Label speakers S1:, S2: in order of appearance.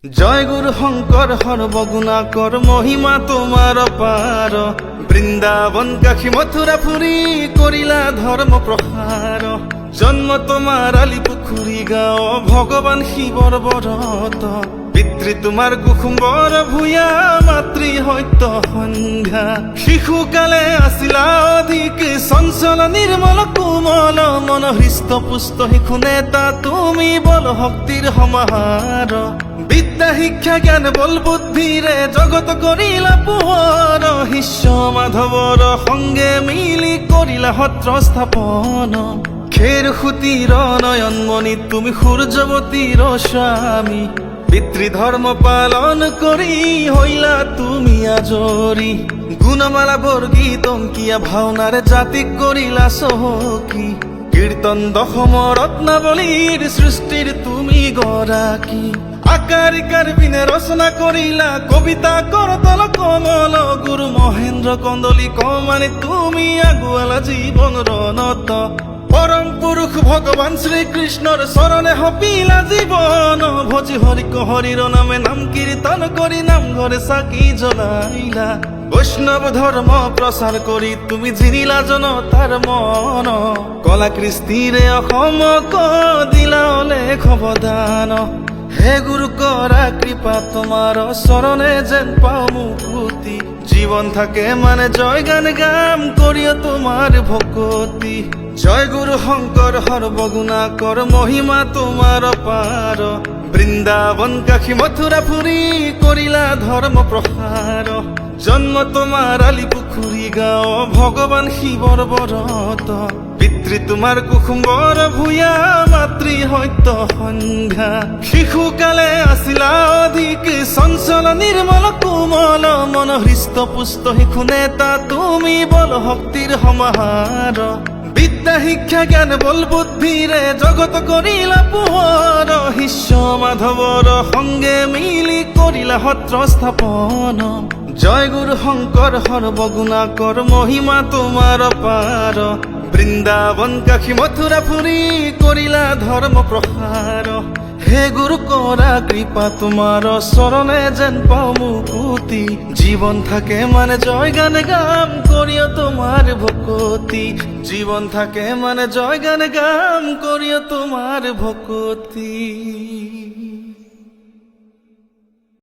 S1: জয় গুরু শঙ্কৰ সৰ্বগুণাকৰ মহিমা তোমাৰ অপাৰ। বৃন্দাবন কাশী মথুৰা ফুৰি কৰিলা ধৰ্ম প্ৰসাৰ। জন্ম তোমাৰ আলি পুখুৰী গাঁও ভগৱান শিৱৰ বৰত। পিতৃ তোমাৰ কুসুম্বৰ ভূঞা মাতৃ সত্য সন্ধ্যা। শিশুকালে আছিলা অধিক চঞ্চল নিৰ্মল কোমল মন হৃষ্ট পুষ্ট শিশু নেতা তুমি বল শক্তিৰ সমাহাৰ। বিদ্যা শিক্ষা জ্ঞান বল বুদ্ধিৰে জগত কৰিলা পোহৰ। শিষ্য মাধৱৰ সংগে মিলি কৰিলা সত্ৰ স্থাপন। খেৰ সুতিৰ নয়নমণি তুমি সূৰ্যৱতীৰ স্বামী। পিতৃধৰ্ম পালন কৰি হইলা তুমি আজৰি। গুণমালা বৰ্গীত অংকিয়া ভাওনাৰে জাতিক কৰিলা চহকী। কীৰ্তন দশম ৰত্নাৱলীৰ সৃষ্টিৰ তুমি গৰাকী। আকাৰিকাৰ বিনে ৰচনা কৰিলা কবিতা কৰতল কমল। গুৰু মহেন্দ্ৰ কন্দলি কমানি তুমি আগুৱালা জীৱন ৰণত। পৰম পুৰুষ ভগৱান শ্ৰীকৃষ্ণৰ চৰণে সপিলা জীৱন। ভজি হৰিক হৰিৰ নামে নাম কীৰ্তন কৰি নামঘৰে চাকি জ্বলাইলা। বৈষ্ণৱ ধৰ্ম প্ৰচাৰ কৰি তুমি জিনিলা জনতাৰ মন। কলা কৃষ্টিৰে অসমক দিলা অলেখ অৱদান। হে গুৰু কৰা কৃপা তোমাৰ চৰণে যেন পাও মুকুতি। জীবন থাকে মানে জয় গান গাম কৰিও তোমাৰ ভকতি। জয় গুৰু শঙ্কৰ সৰ্বগুণাকৰ মহিমা তোমাৰ অপাৰ। বৃন্দাবন কাশী মথুৰা ফুৰি কৰিলা ধৰ্ম প্ৰসাৰ। জন্ম তোমাৰ আলি পুখুৰী গাঁও ভগৱান শিৱৰ বৰত। পিতৃ তোমাৰ কুসুম্বৰ ভূঞা মাতৃ সত্য সন্ধ্যা। শিশুকালে আছিলা অধিক চঞ্চল নিৰ্মল কোমল মন হৃষ্ট পুষ্ট শিশু নেতা তুমি বল শক্তিৰ সমাহাৰ। বিদ্যা শিক্ষা জ্ঞান বল বুদ্ধিৰে জগত কৰিলা পোহৰ। শিষ্য মাধৱৰ সংগে মিলি কৰিলা সত্ৰ স্থাপন। জয় গুৰু শঙ্কৰ সৰ্বগুণাকৰ মহিমা তোমাৰ অপাৰ। বৃন্দাবন কাশী মথুৰা ফুৰি কৰিলা ধৰ্ম প্ৰসাৰ। হে গুৰু কৰা কৃপা তোমাৰ চৰণে যেন পাও মুকুতি। জীবন থাকে মানে জয় গান গাম কৰিও তোমাৰ ভকতি। জীবন থাকে মানে জয় গান গাম কৰিও তোমাৰ ভকতি।